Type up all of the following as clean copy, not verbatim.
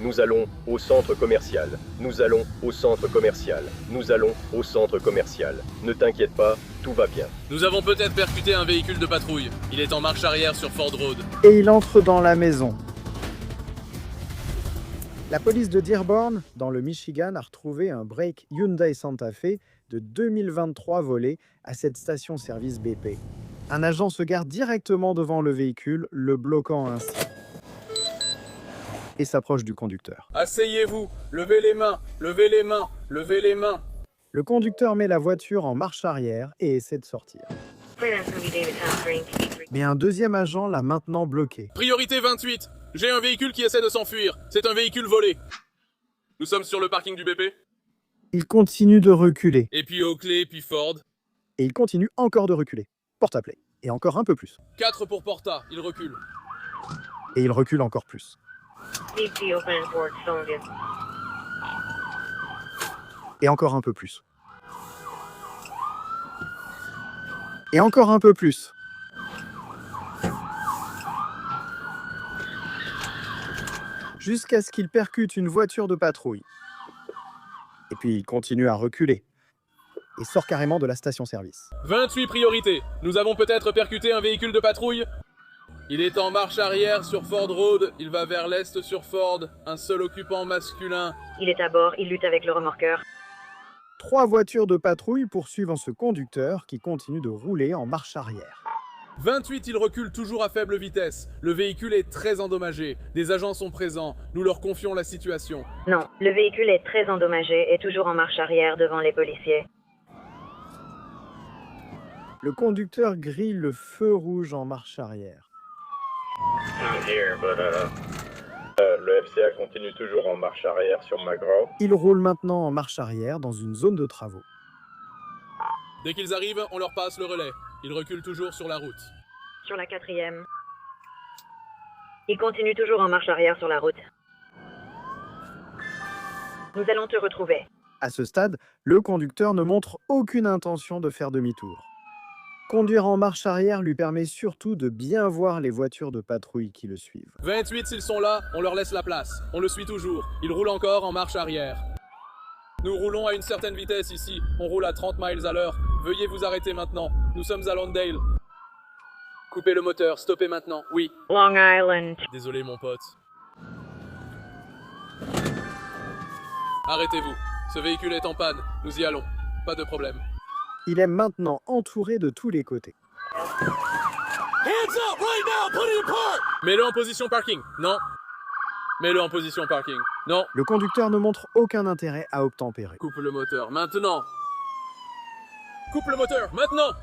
Nous allons au centre commercial. Nous allons au centre commercial. Nous allons au centre commercial. Ne t'inquiète pas, tout va bien. Nous avons peut-être percuté un véhicule de patrouille. Il est en marche arrière sur Ford Road. Et il entre dans la maison. La police de Dearborn, dans le Michigan, a retrouvé un break Hyundai Santa Fe de 2023 volé à cette station-service BP. Un agent se gare directement devant le véhicule, le bloquant ainsi. Et s'approche du conducteur. Asseyez-vous, levez les mains, levez les mains, levez les mains. Le conducteur met la voiture en marche arrière et essaie de sortir. Mais un deuxième agent l'a maintenant bloqué. Priorité 28. J'ai un véhicule qui essaie de s'enfuir. C'est un véhicule volé. Nous sommes sur le parking du BP. Il continue de reculer. Et puis Oakley, puis Ford. Et il continue encore de reculer. Porte-à-play. Et encore un peu plus. 4 pour Porta, il recule. Et il recule encore plus. Et encore un peu plus. Et encore un peu plus. Jusqu'à ce qu'il percute une voiture de patrouille. Et puis il continue à reculer. Et sort carrément de la station-service. 28 priorités. Nous avons peut-être percuté un véhicule de patrouille. Il est en marche arrière sur Ford Road. Il va vers l'est sur Ford. Un seul occupant masculin. Il est à bord, il lutte avec le remorqueur. 3 voitures de patrouille poursuivent ce conducteur qui continue de rouler en marche arrière. 28, il recule toujours à faible vitesse. Le véhicule est très endommagé. Des agents sont présents. Nous leur confions la situation. Non, le véhicule est très endommagé et toujours en marche arrière devant les policiers. Le conducteur grille le feu rouge en marche arrière. Le FCA continue toujours en marche arrière sur McGraw. Il roule maintenant en marche arrière dans une zone de travaux. Dès qu'ils arrivent, on leur passe le relais. Ils reculent toujours sur la route. Sur la 4e. Il continue toujours en marche arrière sur la route. Nous allons te retrouver. À ce stade, le conducteur ne montre aucune intention de faire demi-tour. Conduire en marche arrière lui permet surtout de bien voir les voitures de patrouille qui le suivent. 28, s'ils sont là, on leur laisse la place. On le suit toujours. Il roule encore en marche arrière. Nous roulons à une certaine vitesse ici. On roule à 30 miles à l'heure. Veuillez vous arrêter maintenant. Nous sommes à Lawndale. Coupez le moteur. Stoppez maintenant. Oui. Long Island. Désolé, mon pote. Arrêtez-vous. Ce véhicule est en panne. Nous y allons. Pas de problème. Il est maintenant entouré de tous les côtés. Hands up right now. Put it in park. Mets-le en position parking. Non. Mets-le en position parking. Non. Le conducteur ne montre aucun intérêt à obtempérer. Coupe le moteur. Maintenant. Coupe le moteur. Maintenant.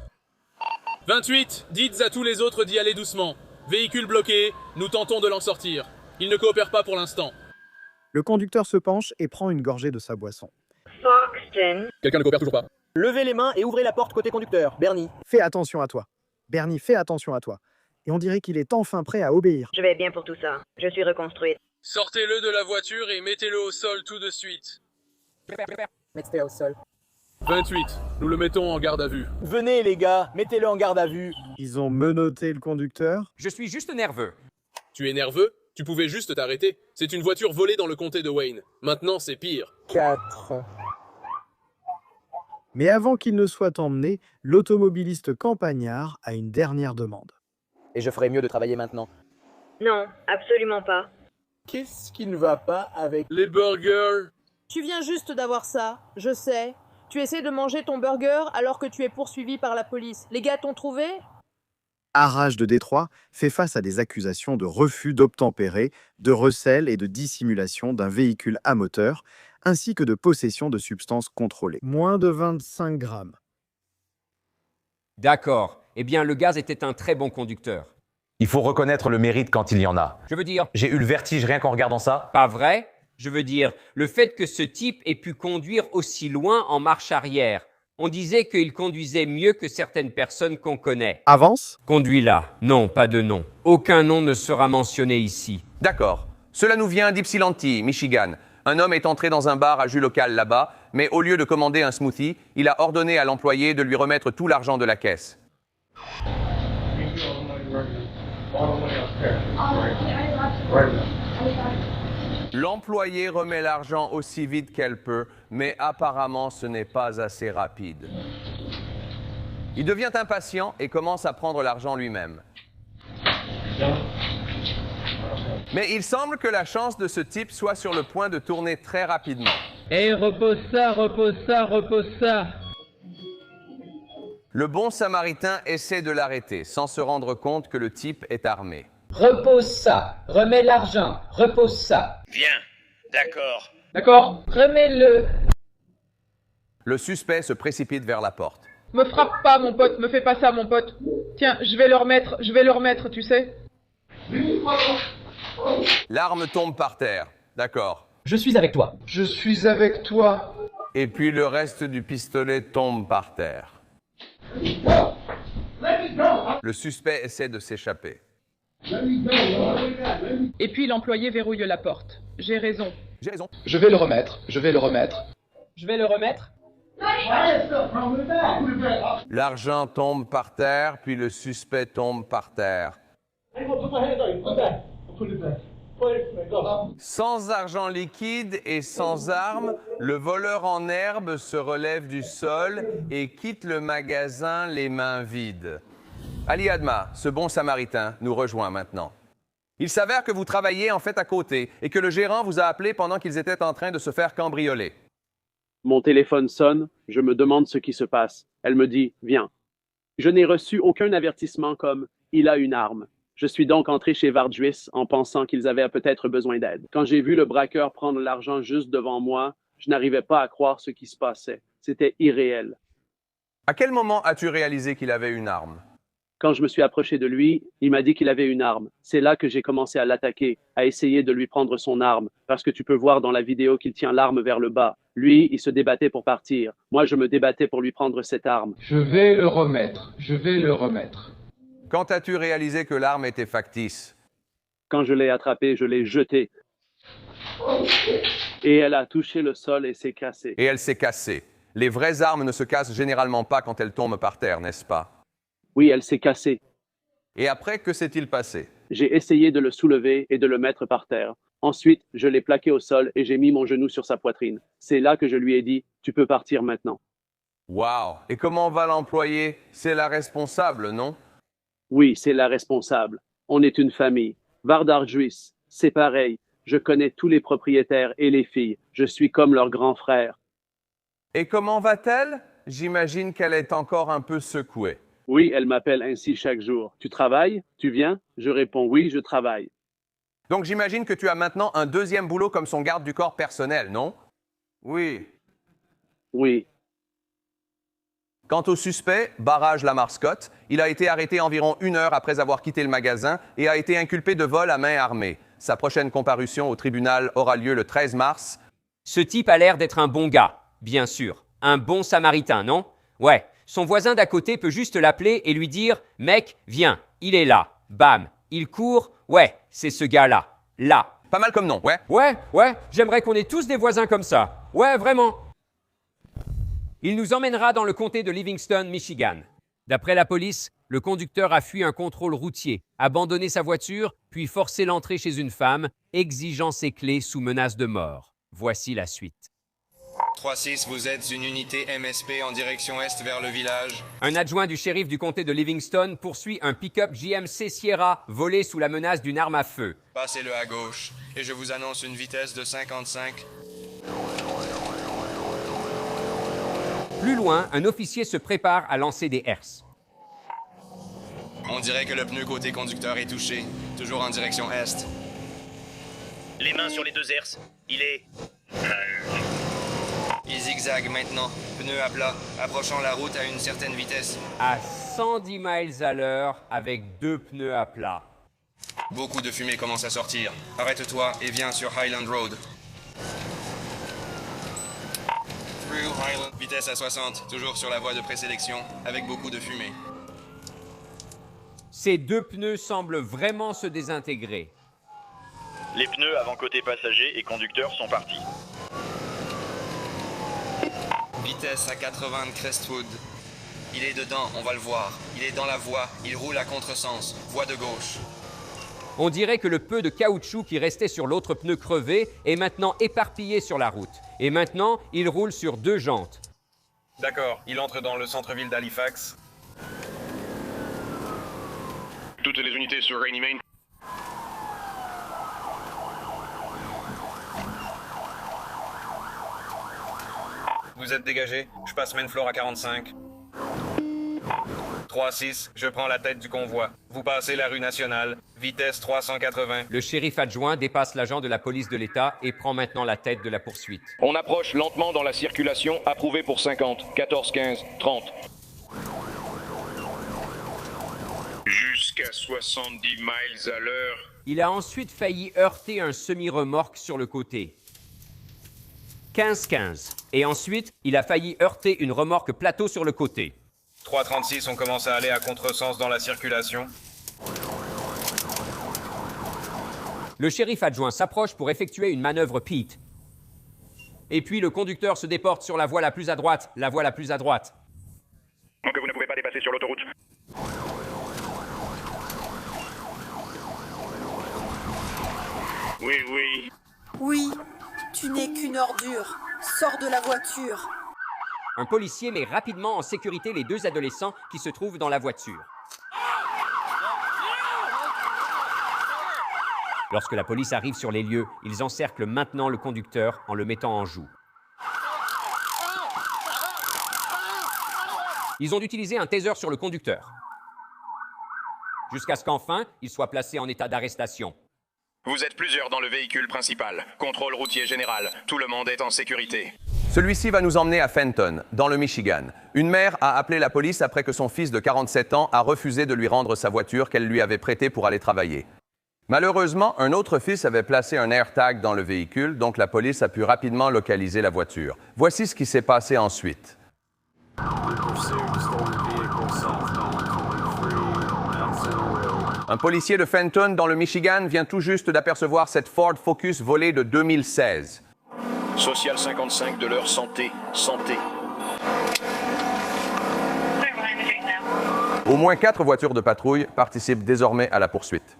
28. Dites à tous les autres d'y aller doucement. Véhicule bloqué. Nous tentons de l'en sortir. Il ne coopère pas pour l'instant. Le conducteur se penche et prend une gorgée de sa boisson. Foxton. Quelqu'un ne coopère toujours pas. Levez les mains et ouvrez la porte côté conducteur. Bernie. Fais attention à toi. Bernie, fais attention à toi. Et on dirait qu'il est enfin prêt à obéir. Je vais bien pour tout ça. Je suis reconstruite. Sortez-le de la voiture et mettez-le au sol tout de suite. Mettez-le au sol. 28. Nous le mettons en garde à vue. Venez les gars, mettez-le en garde à vue. Ils ont menotté le conducteur. Je suis juste nerveux. Tu es nerveux? Tu pouvais juste t'arrêter. C'est une voiture volée dans le comté de Wayne. Maintenant, c'est pire. 4. Mais avant qu'il ne soit emmené, l'automobiliste campagnard a une dernière demande. Et je ferais mieux de travailler maintenant. Non, absolument pas. Qu'est-ce qui ne va pas avec... Les burgers. Tu viens juste d'avoir ça, je sais. Tu essaies de manger ton burger alors que tu es poursuivi par la police. Les gars t'ont trouvé? Arrache de Détroit fait face à des accusations de refus d'obtempérer, de recel et de dissimulation d'un véhicule à moteur, ainsi que de possession de substances contrôlées. Moins de 25 grammes. D'accord. Eh bien, le gaz était un très bon conducteur. Il faut reconnaître le mérite quand il y en a. Je veux dire, J'ai eu le vertige rien qu'en regardant ça. pas vrai? Je veux dire, le fait que ce type ait pu conduire aussi loin en marche arrière. On disait qu'il conduisait mieux que certaines personnes qu'on connaît. Avance. Conduis là. Non, pas de nom. Aucun nom ne sera mentionné ici. D'accord. Cela nous vient d'Ypsilanti, Michigan. Un homme est entré dans un bar à jus local là-bas, mais au lieu de commander un smoothie, il a ordonné à l'employé de lui remettre tout l'argent de la caisse. L'employé remet l'argent aussi vite qu'elle peut, mais apparemment ce n'est pas assez rapide. Il devient impatient et commence à prendre l'argent lui-même. Mais il semble que la chance de ce type soit sur le point de tourner très rapidement. Eh, repose ça, repose ça, repose ça. Le bon samaritain essaie de l'arrêter, sans se rendre compte que le type est armé. Repose ça, remets l'argent, repose ça. Viens, d'accord. D'accord. Remets-le. Le suspect se précipite vers la porte. Me frappe pas, mon pote, me fais pas ça, mon pote. Tiens, je vais le remettre, tu sais. L'arme tombe par terre. D'accord. Je suis avec toi. Je suis avec toi. Et puis le reste du pistolet tombe par terre. Le suspect essaie de s'échapper. Et puis l'employé verrouille la porte. J'ai raison. J'ai raison. Je vais le remettre. Je vais le remettre. Je vais le remettre. L'argent tombe par terre, puis le suspect tombe par terre. Sans argent liquide et sans armes, le voleur en herbe se relève du sol et quitte le magasin les mains vides. Ali Adma, ce bon samaritain, nous rejoint maintenant. Il s'avère que vous travaillez en fait à côté et que le gérant vous a appelé pendant qu'ils étaient en train de se faire cambrioler. Mon téléphone sonne, je me demande ce qui se passe. Elle me dit « Viens ». Je n'ai reçu aucun avertissement comme « Il a une arme ». Je suis donc entré chez Vardjuis en pensant qu'ils avaient peut-être besoin d'aide. Quand j'ai vu le braqueur prendre l'argent juste devant moi, je n'arrivais pas à croire ce qui se passait. C'était irréel. À quel moment as-tu réalisé qu'il avait une arme? Quand je me suis approché de lui, il m'a dit qu'il avait une arme. C'est là que j'ai commencé à l'attaquer, à essayer de lui prendre son arme, parce que tu peux voir dans la vidéo qu'il tient l'arme vers le bas. Lui, il se débattait pour partir. Moi, je me débattais pour lui prendre cette arme. Je vais le remettre. Je vais le remettre. Quand as-tu réalisé que l'arme était factice? Quand je l'ai attrapée, je l'ai jetée. Et elle a touché le sol et s'est cassée. Et elle s'est cassée. Les vraies armes ne se cassent généralement pas quand elles tombent par terre, n'est-ce pas? Oui, elle s'est cassée. Et après, que s'est-il passé? J'ai essayé de le soulever et de le mettre par terre. Ensuite, je l'ai plaqué au sol et j'ai mis mon genou sur sa poitrine. C'est là que je lui ai dit « Tu peux partir maintenant ». Wow! Et comment va l'employé? C'est la responsable, non? Oui, c'est la responsable. On est une famille. Vardjuis, c'est pareil. Je connais tous les propriétaires et les filles. Je suis comme leur grand frère. Et comment va-t-elle? J'imagine qu'elle est encore un peu secouée. Oui, elle m'appelle ainsi chaque jour. Tu travailles? Tu viens? Je réponds oui, je travaille. Donc j'imagine que tu as maintenant un deuxième boulot comme son garde du corps personnel, non? Oui. Oui. Quant au suspect, Barrage Lamar Scott, il a été arrêté environ 1 heure après avoir quitté le magasin et a été inculpé de vol à main armée. Sa prochaine comparution au tribunal aura lieu le 13 mars. Ce type a l'air d'être un bon gars, bien sûr. Un bon samaritain, non? Ouais, son voisin d'à côté peut juste l'appeler et lui dire « Mec, viens, il est là. » Bam, il court. Ouais, c'est ce gars-là. Là. Pas mal comme nom, ouais? Ouais, j'aimerais qu'on ait tous des voisins comme ça. Ouais, vraiment. Il nous emmènera dans le comté de Livingston, Michigan. D'après la police, le conducteur a fui un contrôle routier, abandonné sa voiture, puis forcé l'entrée chez une femme, exigeant ses clés sous menace de mort. Voici la suite. 3-6, vous êtes une unité MSP en direction est vers le village. Un adjoint du shérif du comté de Livingston poursuit un pick-up GMC Sierra volé sous la menace d'une arme à feu. Passez-le à gauche et je vous annonce une vitesse de 55. Plus loin, un officier se prépare à lancer des herses. On dirait que le pneu côté conducteur est touché. Toujours en direction est. Les mains sur les deux herses. Il est... Il zigzague maintenant. Pneu à plat. Approchant la route à une certaine vitesse. À 110 miles à l'heure avec 2 pneus à plat. Beaucoup de fumée commence à sortir. Arrête-toi et viens sur Highland Road. Through Highland. Vitesse à 60. Toujours sur la voie de présélection. Avec beaucoup de fumée. Ces 2 pneus semblent vraiment se désintégrer. Les pneus avant côté passager et conducteur sont partis. Vitesse à 80 de Crestwood. Il est dedans, on va le voir. Il est dans la voie, il roule à contresens. Voie de gauche. On dirait que le peu de caoutchouc qui restait sur l'autre pneu crevé est maintenant éparpillé sur la route. Et maintenant, il roule sur 2 jantes. D'accord, il entre dans le centre-ville d'Halifax. Toutes les unités sur Rainy Main. Vous êtes dégagé, je passe main floor à 45. 3-6, je prends la tête du convoi. Vous passez la rue nationale, vitesse 380. Le shérif adjoint dépasse l'agent de la police de l'État et prend maintenant la tête de la poursuite. On approche lentement dans la circulation, approuvé pour 50, 14, 15, 30. Jusqu'à 70 miles à l'heure. Il a ensuite failli heurter un semi-remorque sur le côté. 15-15. Et ensuite, il a failli heurter une remorque plateau sur le côté. 336, on commence à aller à contresens dans la circulation. Le shérif adjoint s'approche pour effectuer une manœuvre Pete. Et puis le conducteur se déporte sur la voie la plus à droite, la voie la plus à droite. Donc vous ne pouvez pas dépasser sur l'autoroute. Oui, oui. Oui, tu n'es qu'une ordure. Sors de la voiture. Un policier met rapidement en sécurité les 2 adolescents qui se trouvent dans la voiture. Lorsque la police arrive sur les lieux, ils encerclent maintenant le conducteur en le mettant en joue. Ils ont utilisé un taser sur le conducteur, jusqu'à ce qu'enfin, il soit placé en état d'arrestation. Vous êtes plusieurs dans le véhicule principal. Contrôle routier général. Tout le monde est en sécurité. Celui-ci va nous emmener à Fenton, dans le Michigan. Une mère a appelé la police après que son fils de 47 ans a refusé de lui rendre sa voiture qu'elle lui avait prêtée pour aller travailler. Malheureusement, un autre fils avait placé un AirTag dans le véhicule, donc la police a pu rapidement localiser la voiture. Voici ce qui s'est passé ensuite. Un policier de Fenton, dans le Michigan, vient tout juste d'apercevoir cette Ford Focus volée de 2016. Social 55 de leur santé. Santé. Au moins 4 voitures de patrouille participent désormais à la poursuite.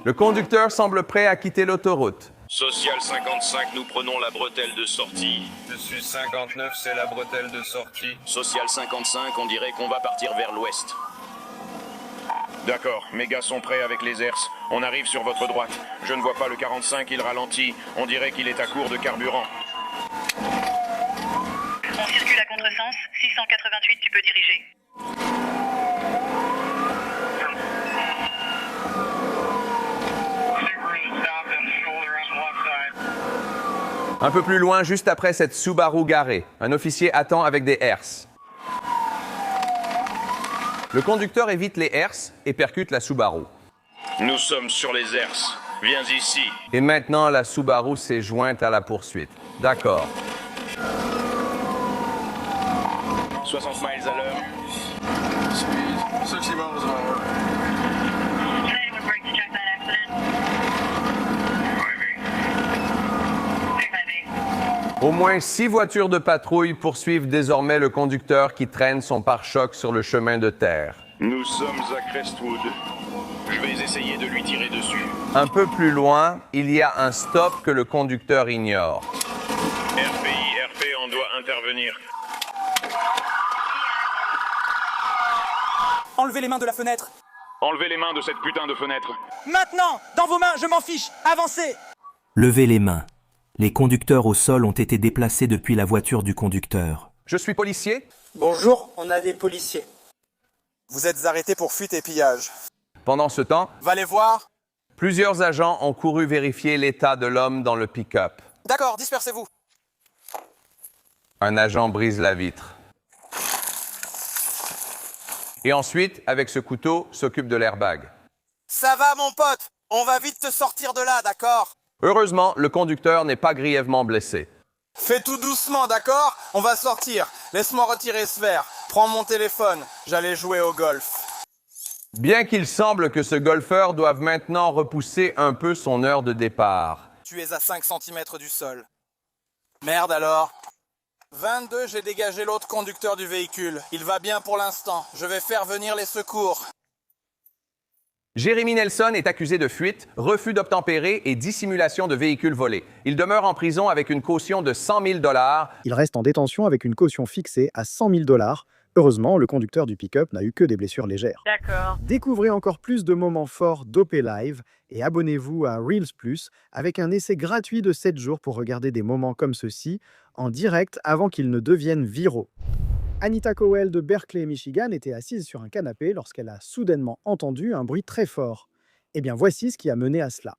Le conducteur semble prêt à quitter l'autoroute. Social 55, nous prenons la bretelle de sortie. Dessus 59, c'est la bretelle de sortie. Social 55, on dirait qu'on va partir vers l'ouest. D'accord, mes gars sont prêts avec les ERS. On arrive sur votre droite. Je ne vois pas le 45, il ralentit. On dirait qu'il est à court de carburant. On circule à contresens. 688, tu peux diriger. Un peu plus loin, juste après cette Subaru garée, un officier attend avec des herses. Le conducteur évite les herses et percute la Subaru. Nous sommes sur les ERS. Viens ici. Et maintenant, la Subaru s'est jointe à la poursuite. D'accord. 60 miles à l'heure. Speed, 60 miles an hour. Au moins 6 voitures de patrouille poursuivent désormais le conducteur qui traîne son pare-choc sur le chemin de terre. Nous sommes à Crestwood. Je vais essayer de lui tirer dessus. Un peu plus loin, il y a un stop que le conducteur ignore. RP, on doit intervenir. Enlevez les mains de la fenêtre. Enlevez les mains de cette putain de fenêtre. Maintenant, dans vos mains, je m'en fiche. Avancez. Levez les mains. Les conducteurs au sol ont été déplacés depuis la voiture du conducteur. Je suis policier. Bonjour, on a des policiers. Vous êtes arrêtés pour fuite et pillage. Pendant ce temps, Va les voir. plusieurs agents ont couru vérifier l'état de l'homme dans le pick-up. D'accord, dispersez-vous. Un agent brise la vitre. Et ensuite, avec ce couteau, s'occupe de l'airbag. Ça va, mon pote. On va vite te sortir de là, d'accord? Heureusement, le conducteur n'est pas grièvement blessé. Fais tout doucement, d'accord? On va sortir. Laisse-moi retirer ce verre. Prends mon téléphone. J'allais jouer au golf. Bien qu'il semble que ce golfeur doive maintenant repousser un peu son heure de départ. Tu es à 5 cm du sol. Merde alors. 22, j'ai dégagé l'autre conducteur du véhicule. Il va bien pour l'instant. Je vais faire venir les secours. Jérémy Nelson est accusé de fuite, refus d'obtempérer et dissimulation de véhicule volé. Il demeure en prison avec une caution de 100 000 $. Il reste en détention avec une caution fixée à 100 000 $. Heureusement, le conducteur du pick-up n'a eu que des blessures légères. D'accord. Découvrez encore plus de moments forts d'OP Live et abonnez-vous à Reels Plus avec un essai gratuit de 7 jours pour regarder des moments comme ceux-ci en direct avant qu'ils ne deviennent viraux. Anita Cowell de Berkeley, Michigan, était assise sur un canapé lorsqu'elle a soudainement entendu un bruit très fort. Eh bien, voici ce qui a mené à cela.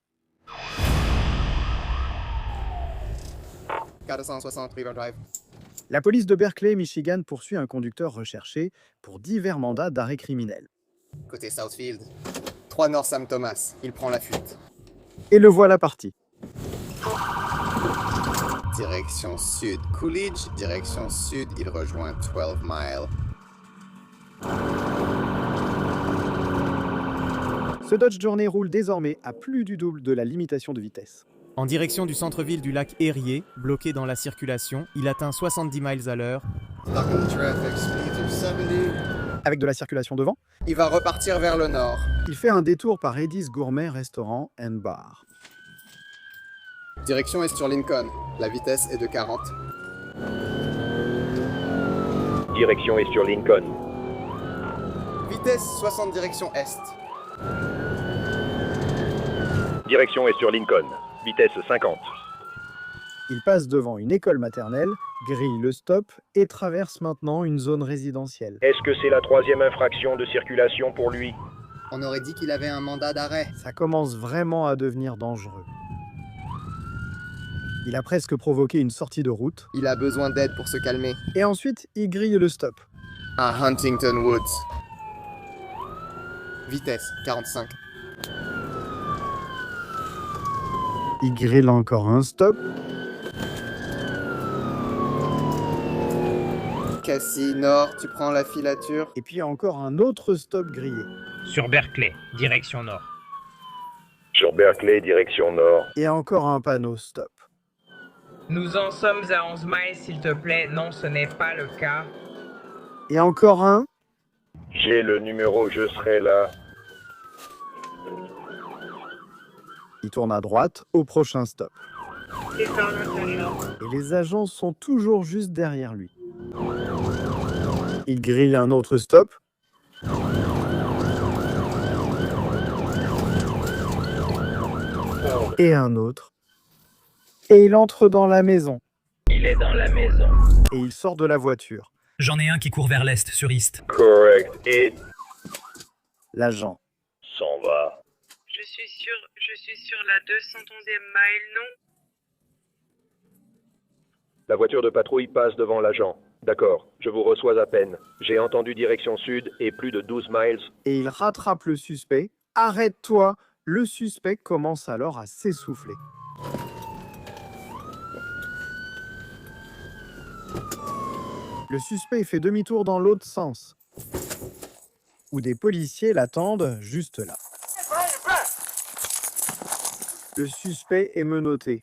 460 River Drive. La police de Berkeley, Michigan, poursuit un conducteur recherché pour divers mandats d'arrêt criminel. Côté Southfield. 3 North Sam Thomas. Il prend la fuite. Et le voilà parti. Direction sud. Coolidge. Direction sud. Il rejoint 12 Mile. Ce Dodge Journey roule désormais à plus du double de la limitation de vitesse. En direction du centre-ville du lac Erie, bloqué dans la circulation, il atteint 70 miles à l'heure. Avec de la circulation devant, il va repartir vers le nord. Il fait un détour par Eddie's Gourmet Restaurant and Bar. Direction est sur Lincoln. La vitesse est de 40. Direction est sur Lincoln. Vitesse 60 direction est. Direction est sur Lincoln. Vitesse 50. Il passe devant une école maternelle, grille le stop et traverse maintenant une zone résidentielle. Est-ce que c'est la 3e infraction de circulation pour lui? On aurait dit qu'il avait un mandat d'arrêt. Ça commence vraiment à devenir dangereux. Il a presque provoqué une sortie de route. Il a besoin d'aide pour se calmer. Et ensuite, il grille le stop. À Huntington Woods. Vitesse 45. Il grille encore un stop. Cassie Nord, tu prends la filature. Et puis encore un autre stop grillé. Sur Berkeley, direction nord. Sur Berkeley, direction nord. Et encore un panneau stop. Nous en sommes à 11 miles, s'il te plaît. Non, ce n'est pas le cas. Et encore un. J'ai le numéro, je serai là. Il tourne à droite au prochain stop. Et les agents sont toujours juste derrière lui. Il grille un autre stop. Et un autre. Et il entre dans la maison. Il est dans la maison. Et il sort de la voiture. J'en ai un qui court vers l'est, sur East. Correct. Et l'agent s'en va. Je suis sur la 211e mile, non? La voiture de patrouille passe devant l'agent. D'accord, je vous reçois à peine. J'ai entendu direction sud et plus de 12 miles. Et il rattrape le suspect. Arrête-toi! Le suspect commence alors à s'essouffler. Le suspect fait demi-tour dans l'autre sens, où des policiers l'attendent juste là. Le suspect est menotté.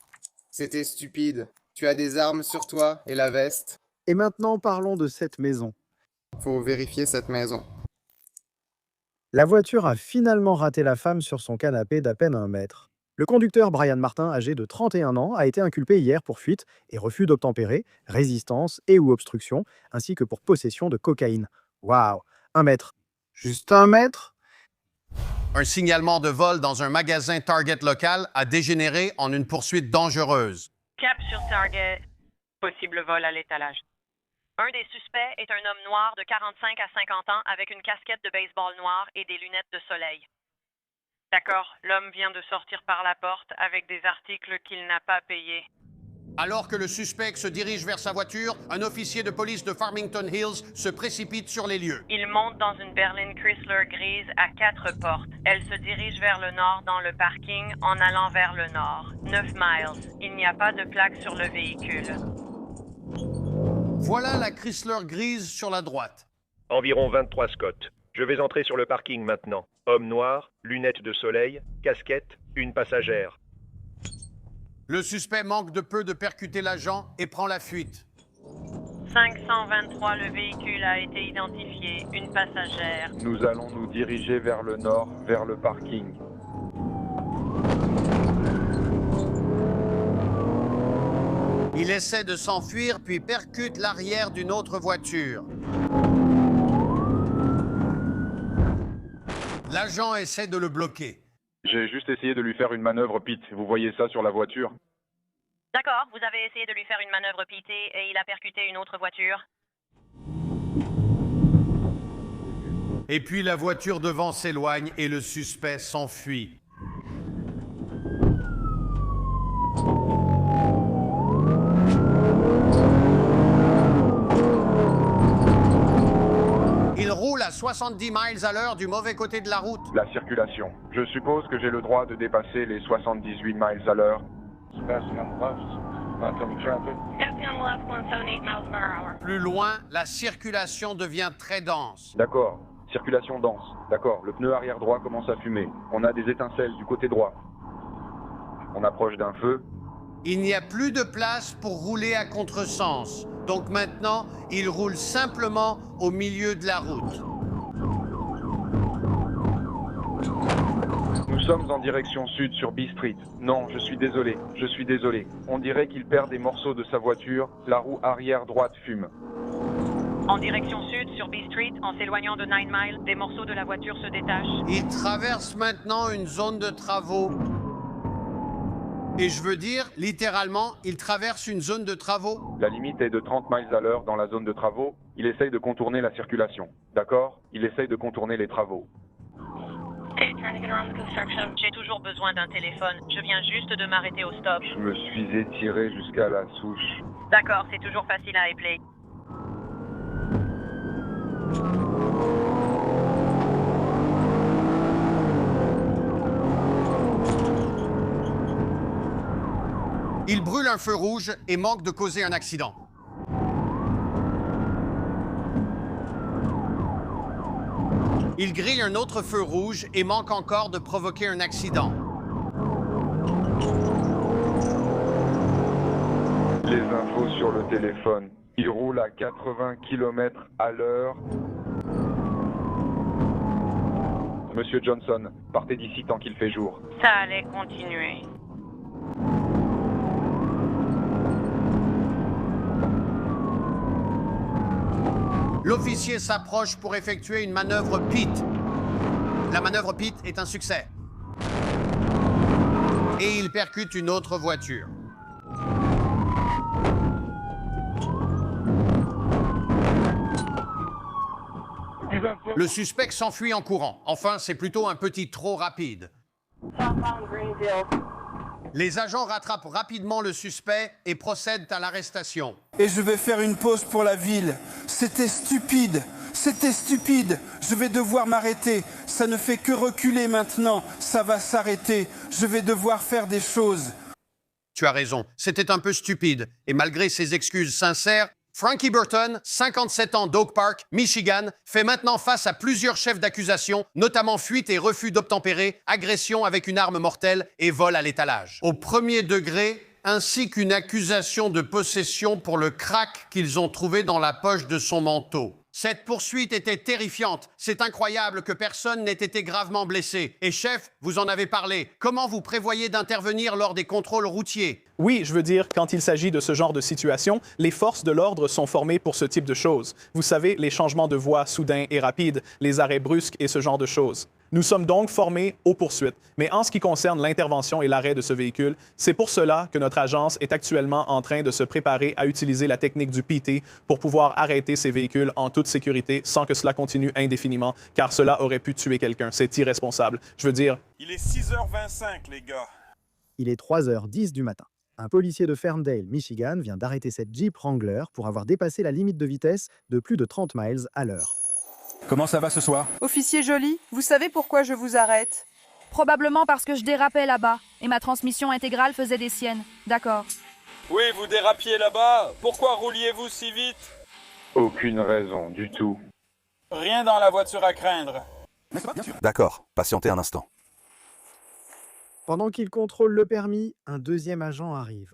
C'était stupide. Tu as des armes sur toi et la veste. Et maintenant, parlons de cette maison. Faut vérifier cette maison. La voiture a finalement raté la femme sur son canapé d'à peine 1 mètre. Le conducteur Brian Martin, âgé de 31 ans, a été inculpé hier pour fuite et refus d'obtempérer, résistance et ou obstruction, ainsi que pour possession de cocaïne. Waouh, 1 mètre. Juste 1 mètre? Un signalement de vol dans un magasin Target local a dégénéré en une poursuite dangereuse. Cap sur Target. Possible vol à l'étalage. Un des suspects est un homme noir de 45 à 50 ans avec une casquette de baseball noire et des lunettes de soleil. D'accord, l'homme vient de sortir par la porte avec des articles qu'il n'a pas payés. Alors que le suspect se dirige vers sa voiture, un officier de police de Farmington Hills se précipite sur les lieux. Il monte dans une berline Chrysler grise à 4 portes. Elle se dirige vers le nord dans le parking en allant vers le nord. 9 miles. Il n'y a pas de plaque sur le véhicule. Voilà la Chrysler grise sur la droite. Environ 23 Scott. Je vais entrer sur le parking maintenant. Homme noir, lunettes de soleil, casquette, une passagère. Le suspect manque de peu de percuter l'agent et prend la fuite. 523, le véhicule a été identifié. Une passagère. Nous allons nous diriger vers le nord, vers le parking. Il essaie de s'enfuir puis percute l'arrière d'une autre voiture. L'agent essaie de le bloquer. J'ai juste essayé de lui faire une manœuvre pit. Vous voyez ça sur la voiture? D'accord, vous avez essayé de lui faire une manœuvre pitée et il a percuté une autre voiture. Et puis la voiture devant s'éloigne et le suspect s'enfuit. Il roule à 70 miles à l'heure du mauvais côté de la route. La circulation. Je suppose que j'ai le droit de dépasser les 78 miles à l'heure. Plus loin, la circulation devient très dense. D'accord. Circulation dense. D'accord. Le pneu arrière droit commence à fumer. On a des étincelles du côté droit. On approche d'un feu. Il n'y a plus de place pour rouler à contresens. Donc maintenant, il roule simplement au milieu de la route. Nous sommes en direction sud sur B Street. Non, je suis désolé. On dirait qu'il perd des morceaux de sa voiture. La roue arrière droite fume. En direction sud, sur B Street, en s'éloignant de 9 Mile, des morceaux de la voiture se détachent. Il traverse maintenant une zone de travaux. Et je veux dire, littéralement, il traverse une zone de travaux. La limite est de 30 miles à l'heure dans la zone de travaux. Il essaye de contourner la circulation. D'accord? Il essaye de contourner les travaux. J'ai toujours besoin d'un téléphone. Je viens juste de m'arrêter au stop. Je me suis étiré jusqu'à la souche. D'accord, c'est toujours facile à appeler. Il brûle un feu rouge et manque de causer un accident. Il grille un autre feu rouge et manque encore de provoquer un accident. Les infos sur le téléphone. Il roule à 80 km à l'heure. Monsieur Johnson, partez d'ici tant qu'il fait jour. Ça allait continuer. L'officier s'approche pour effectuer une manœuvre PIT. La manœuvre PIT est un succès. Et il percute une autre voiture. Le suspect s'enfuit en courant. Enfin, c'est plutôt un petit trot rapide. Les agents rattrapent rapidement le suspect et procèdent à l'arrestation. Et je vais faire une pause pour la ville. C'était stupide. C'était stupide. Je vais devoir m'arrêter. Ça ne fait que reculer maintenant. Ça va s'arrêter. Je vais devoir faire des choses. Tu as raison. C'était un peu stupide. Et malgré ses excuses sincères, Frankie Burton, 57 ans d'Oak Park, Michigan, fait maintenant face à plusieurs chefs d'accusation, notamment fuite et refus d'obtempérer, agression avec une arme mortelle et vol à l'étalage. Au premier degré, ainsi qu'une accusation de possession pour le crack qu'ils ont trouvé dans la poche de son manteau. Cette poursuite était terrifiante. C'est incroyable que personne n'ait été gravement blessé. Et chef, vous en avez parlé. Comment vous prévoyez d'intervenir lors des contrôles routiers? Oui, je veux dire, quand il s'agit de ce genre de situation, les forces de l'ordre sont formées pour ce type de choses. Vous savez, les changements de voie soudains et rapides, les arrêts brusques et ce genre de choses. Nous sommes donc formés aux poursuites. Mais en ce qui concerne l'intervention et l'arrêt de ce véhicule, c'est pour cela que notre agence est actuellement en train de se préparer à utiliser la technique du PT pour pouvoir arrêter ces véhicules en toute sécurité sans que cela continue indéfiniment, car cela aurait pu tuer quelqu'un. C'est irresponsable. Je veux dire... Il est 6h25, les gars. Il est 3h10 du matin. Un policier de Ferndale, Michigan, vient d'arrêter cette Jeep Wrangler pour avoir dépassé la limite de vitesse de plus de 30 miles à l'heure. Comment ça va ce soir? Officier Joly, vous savez pourquoi je vous arrête? Probablement parce que je dérapais là-bas et ma transmission intégrale faisait des siennes. D'accord. Oui, vous dérapiez là-bas. Pourquoi rouliez-vous si vite? Aucune raison du tout. Rien dans la voiture à craindre. D'accord, patientez un instant. Pendant qu'il contrôle le permis, un deuxième agent arrive.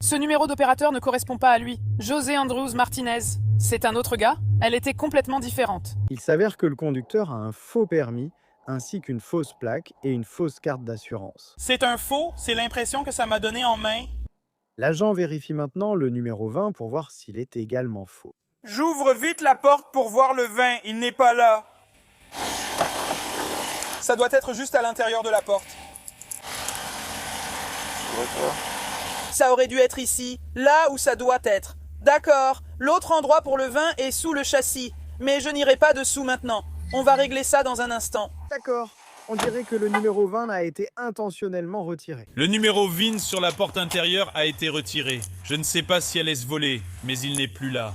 Ce numéro d'opérateur ne correspond pas à lui. José Andrews Martinez. C'est un autre gars. Elle était complètement différente. Il s'avère que le conducteur a un faux permis, ainsi qu'une fausse plaque et une fausse carte d'assurance. C'est un faux, c'est l'impression que ça m'a donné en main. L'agent vérifie maintenant le numéro 20 pour voir s'il est également faux. J'ouvre vite la porte pour voir le vin, il n'est pas là. Ça doit être juste à l'intérieur de la porte. Ça aurait dû être ici, là où ça doit être. D'accord, l'autre endroit pour le vin est sous le châssis. Mais je n'irai pas dessous maintenant. On va régler ça dans un instant. D'accord. On dirait que le numéro 20 a été intentionnellement retiré. Le numéro VIN sur la porte intérieure a été retiré. Je ne sais pas si elle laisse voler, mais il n'est plus là.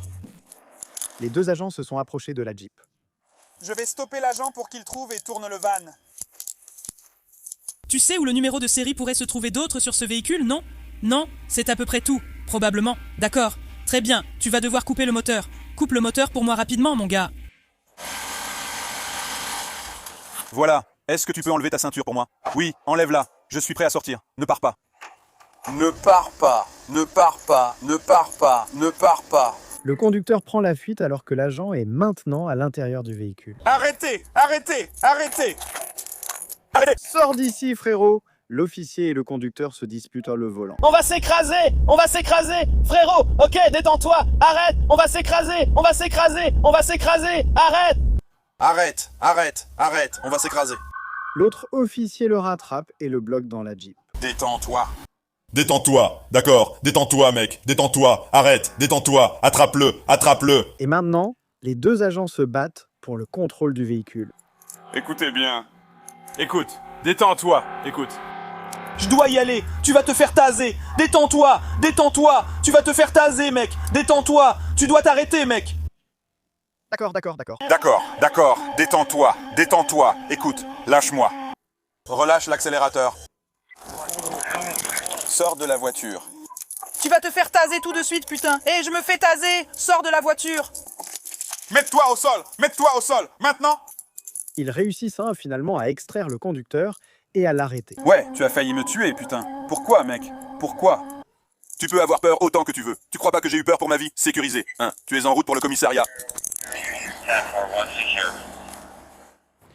Les deux agents se sont approchés de la Jeep. Je vais stopper l'agent pour qu'il trouve et tourne le van. Tu sais où le numéro de série pourrait se trouver d'autres sur ce véhicule, non? Non, c'est à peu près tout, probablement. D'accord, très bien, tu vas devoir couper le moteur. Coupe le moteur pour moi rapidement, mon gars. Voilà. Est-ce que tu peux enlever ta ceinture pour moi? Oui, enlève-la. Je suis prêt à sortir. Ne pars pas. Ne pars pas, ne pars pas, ne pars pas, ne pars pas. Le conducteur prend la fuite alors que l'agent est maintenant à l'intérieur du véhicule. Arrêtez, arrêtez, arrêtez. Arrêtez. Sors d'ici, frérot. L'officier et le conducteur se disputent le volant. On va s'écraser, frérot. Ok, détends-toi. Arrête, on va s'écraser, on va s'écraser. Arrête. Arrête, on va s'écraser. L'autre officier le rattrape et le bloque dans la Jeep. Détends-toi. Détends-toi, d'accord, détends-toi mec, détends-toi, arrête, détends-toi, attrape-le. Et maintenant, les deux agents se battent pour le contrôle du véhicule. Écoutez bien. Écoute, détends-toi, écoute. Je dois y aller, tu vas te faire taser. Détends-toi, tu vas te faire taser, mec. Détends-toi, tu dois t'arrêter, mec. D'accord. D'accord, détends-toi. Écoute, lâche-moi. Relâche l'accélérateur. Sors de la voiture. Tu vas te faire taser tout de suite, putain. Je me fais taser. Sors de la voiture. Mets-toi au sol, maintenant. Ils réussissent finalement à extraire le conducteur et à l'arrêter. Ouais, tu as failli me tuer, putain. Pourquoi, mec? Pourquoi? Tu peux avoir peur autant que tu veux. Tu crois pas que j'ai eu peur pour ma vie? Sécurisé. Tu es en route pour le commissariat.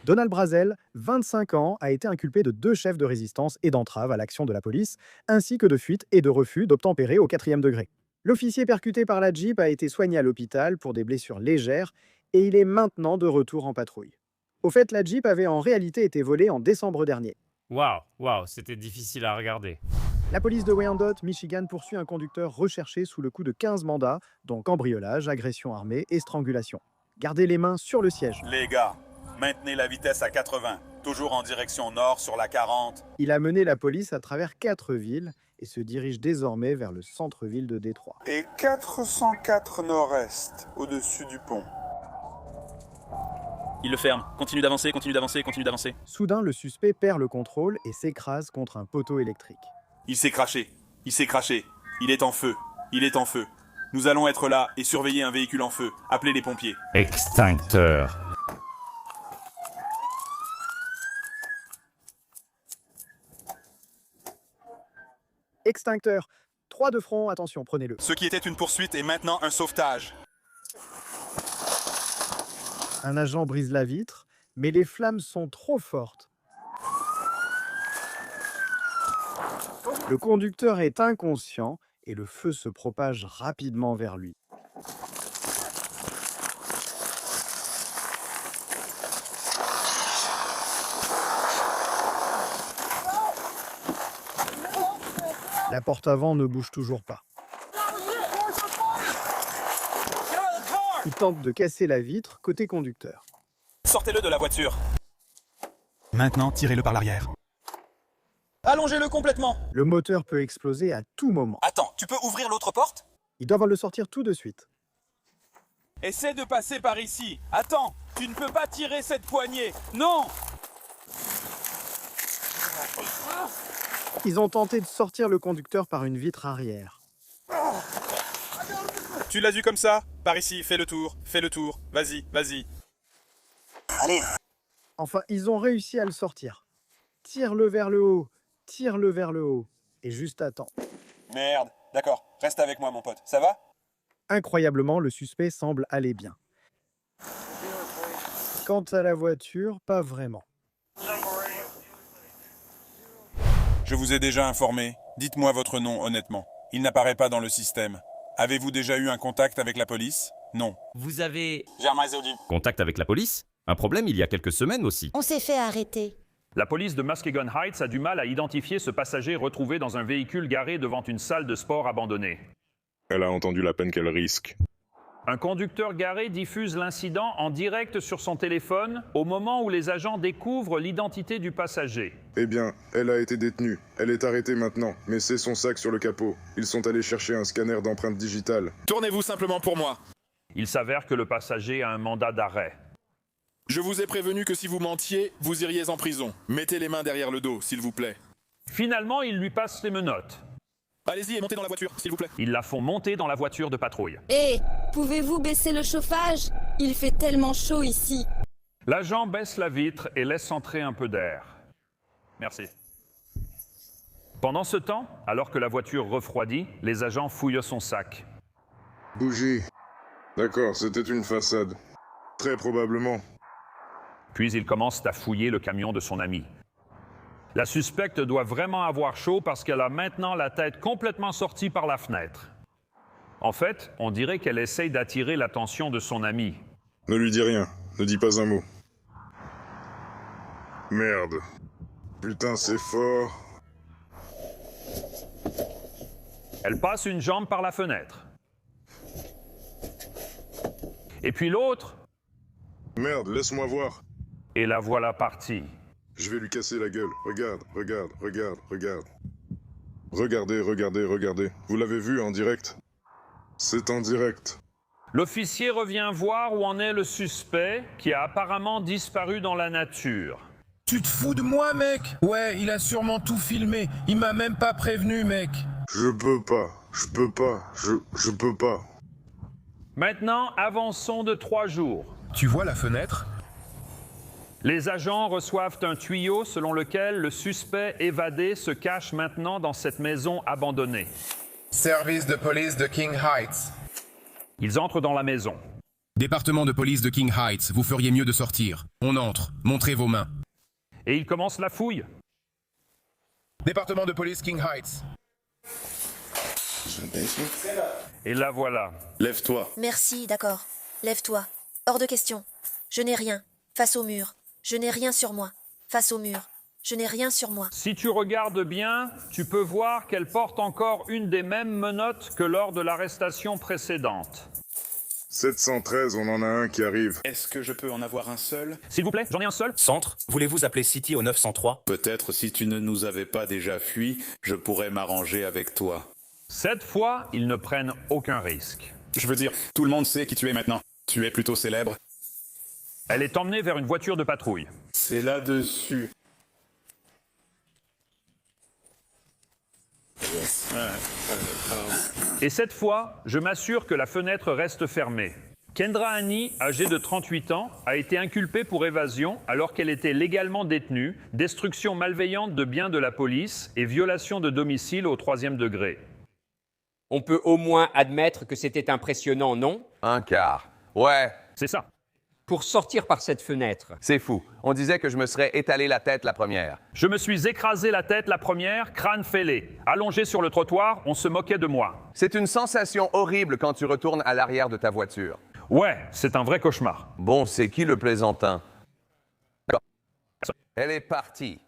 Donald Brazel, 25 ans, a été inculpé de 2 chefs de résistance et d'entrave à l'action de la police, ainsi que de fuite et de refus d'obtempérer au 4e degré. L'officier percuté par la Jeep a été soigné à l'hôpital pour des blessures légères et il est maintenant de retour en patrouille. Au fait, la Jeep avait en réalité été volée en décembre dernier. Waouh, c'était difficile à regarder. La police de Wyandotte, Michigan, poursuit un conducteur recherché sous le coup de 15 mandats, dont cambriolage, agression armée et strangulation. Gardez les mains sur le siège. Les gars, maintenez la vitesse à 80, toujours en direction nord sur la 40. Il a mené la police à travers 4 villes et se dirige désormais vers le centre-ville de Détroit. Et 404 nord-est, au-dessus du pont. Il le ferme. Continue d'avancer. Soudain, le suspect perd le contrôle et s'écrase contre un poteau électrique. Il s'est craché. Il est en feu. Nous allons être là et surveiller un véhicule en feu. Appelez les pompiers. Extincteur. Extincteur. 3 de front, attention, prenez-le. Ce qui était une poursuite est maintenant un sauvetage. Un agent brise la vitre, mais les flammes sont trop fortes. Le conducteur est inconscient et le feu se propage rapidement vers lui. La porte avant ne bouge toujours pas. Il tente de casser la vitre côté conducteur. Sortez-le de la voiture. Maintenant, tirez-le par l'arrière. Allongez-le complètement. Le moteur peut exploser à tout moment. Attends, tu peux ouvrir l'autre porte? Ils doivent le sortir tout de suite. Essaie de passer par ici. Attends, tu ne peux pas tirer cette poignée. Non! Ils ont tenté de sortir le conducteur par une vitre arrière. Tu l'as vu comme ça? Par ici, fais le tour. Vas-y. Allez. Enfin, ils ont réussi à le sortir. Tire-le vers le haut. Et juste à temps. Merde, D'accord, reste avec moi mon pote, ça va? Incroyablement, le suspect semble aller bien. Quant à la voiture, pas vraiment. Je vous ai déjà informé. Dites-moi votre nom honnêtement. Il n'apparaît pas dans le système. Avez-vous déjà eu un contact avec la police? Non. Vous avez... Germain Zodi. Contact avec la police? Un problème il y a quelques semaines aussi. On s'est fait arrêter. La police de Muskegon Heights a du mal à identifier ce passager retrouvé dans un véhicule garé devant une salle de sport abandonnée. Elle a entendu la peine qu'elle risque. Un conducteur garé diffuse l'incident en direct sur son téléphone au moment où les agents découvrent l'identité du passager. Eh bien, elle a été détenue. Elle est arrêtée maintenant, mais c'est son sac sur le capot. Ils sont allés chercher un scanner d'empreintes digitales. Tournez-vous simplement pour moi. Il s'avère que le passager a un mandat d'arrêt. Je vous ai prévenu que si vous mentiez, vous iriez en prison. Mettez les mains derrière le dos, s'il vous plaît. Finalement, il lui passe les menottes. Allez-y et montez dans la voiture, s'il vous plaît. Ils la font monter dans la voiture de patrouille. Hé, pouvez-vous baisser le chauffage? Il fait tellement chaud ici. L'agent baisse la vitre et laisse entrer un peu d'air. Merci. Pendant ce temps, alors que la voiture refroidit, les agents fouillent son sac. Bougie. D'accord, c'était une façade. Très probablement. Puis ils commencent à fouiller le camion de son ami. La suspecte doit vraiment avoir chaud parce qu'elle a maintenant la tête complètement sortie par la fenêtre. En fait, on dirait qu'elle essaye d'attirer l'attention de son ami. Ne lui dis rien, ne dis pas un mot. Merde. Putain, c'est fort. Elle passe une jambe par la fenêtre. Et puis l'autre... Merde, laisse-moi voir. Et la voilà partie. Je vais lui casser la gueule. Regarde, regarde, regarde, regarde. Regardez, regardez, regardez. Vous l'avez vu en direct? C'est en direct. L'officier revient voir où en est le suspect, qui a apparemment disparu dans la nature. Tu te fous de moi, mec? Ouais, il a sûrement tout filmé. Il m'a même pas prévenu, mec. Je peux pas. Je peux pas. Maintenant, avançons de 3 jours. Tu vois la fenêtre? Les agents reçoivent un tuyau selon lequel le suspect évadé se cache maintenant dans cette maison abandonnée. Service de police de King Heights. Ils entrent dans la maison. Département de police de King Heights, vous feriez mieux de sortir. On entre. Montrez vos mains. Et ils commencent la fouille. Département de police King Heights. Et la voilà. Lève-toi. Merci, d'accord. Lève-toi. Hors de question. Je n'ai rien. Face au mur. Je n'ai rien sur moi. Face au mur. Je n'ai rien sur moi. Si tu regardes bien, tu peux voir qu'elle porte encore une des mêmes menottes que lors de l'arrestation précédente. 713, on en a un qui arrive. Est-ce que je peux en avoir un seul? S'il vous plaît, j'en ai un seul. Centre, voulez-vous appeler City au 903? Peut-être si tu ne nous avais pas déjà fui, je pourrais m'arranger avec toi. Cette fois, ils ne prennent aucun risque. Je veux dire, tout le monde sait qui tu es maintenant. Tu es plutôt célèbre. Elle est emmenée vers une voiture de patrouille. C'est là-dessus. Et cette fois, je m'assure que la fenêtre reste fermée. Kendra Annie, âgée de 38 ans, a été inculpée pour évasion alors qu'elle était légalement détenue, destruction malveillante de biens de la police et violation de domicile au 3e degré. On peut au moins admettre que c'était impressionnant, non? Un quart. Ouais. C'est ça. Pour sortir par cette fenêtre. C'est fou. On disait que je me serais étalé la tête la première. Je me suis écrasé la tête la première, crâne fêlé. Allongé sur le trottoir, on se moquait de moi. C'est une sensation horrible quand tu retournes à l'arrière de ta voiture. Ouais, c'est un vrai cauchemar. Bon, c'est qui le plaisantin? Elle est partie.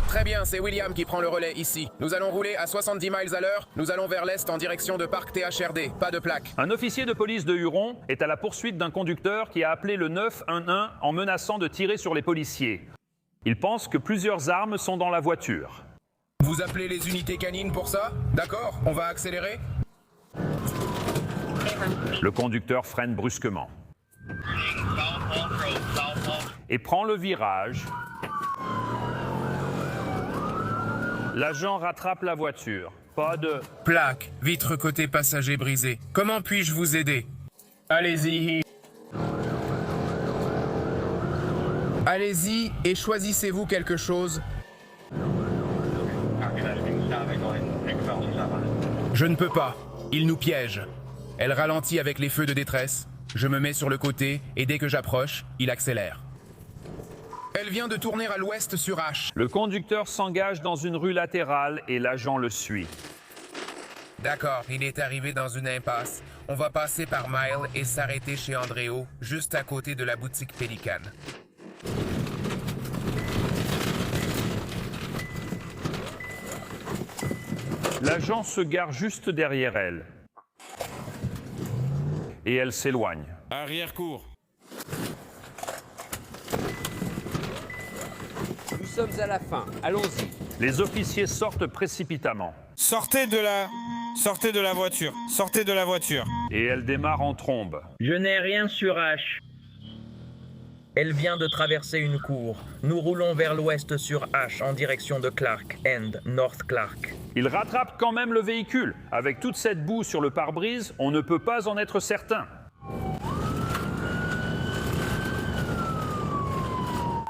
Très bien, c'est William qui prend le relais ici. Nous allons rouler à 70 miles à l'heure. Nous allons vers l'est en direction de Parc THRD. Pas de plaque. Un officier de police de Huron est à la poursuite d'un conducteur qui a appelé le 911 en menaçant de tirer sur les policiers. Il pense que plusieurs armes sont dans la voiture. Vous appelez les unités canines pour ça? D'accord, on va accélérer? Le conducteur freine brusquement et prend le virage. L'agent rattrape la voiture. Pas de... Plaque, vitre côté passager brisé. Comment puis-je vous aider? Allez-y. Allez-y et choisissez-vous quelque chose. Je ne peux pas. Il nous piège. Elle ralentit avec les feux de détresse. Je me mets sur le côté et dès que j'approche, il accélère. Elle vient de tourner à l'ouest sur H. Le conducteur s'engage dans une rue latérale et l'agent le suit. D'accord, il est arrivé dans une impasse. On va passer par Mile et s'arrêter chez Andréo, juste à côté de la boutique Pélicane. L'agent se gare juste derrière elle. Et elle s'éloigne. Arrière-cour. Nous sommes à la fin. Allons-y. Les officiers sortent précipitamment. Sortez de la voiture. Sortez de la voiture. Et elle démarre en trombe. Je n'ai rien sur H. Elle vient de traverser une cour. Nous roulons vers l'ouest sur H en direction de Clark End, North Clark. Il rattrape quand même le véhicule. Avec toute cette boue sur le pare-brise, on ne peut pas en être certain.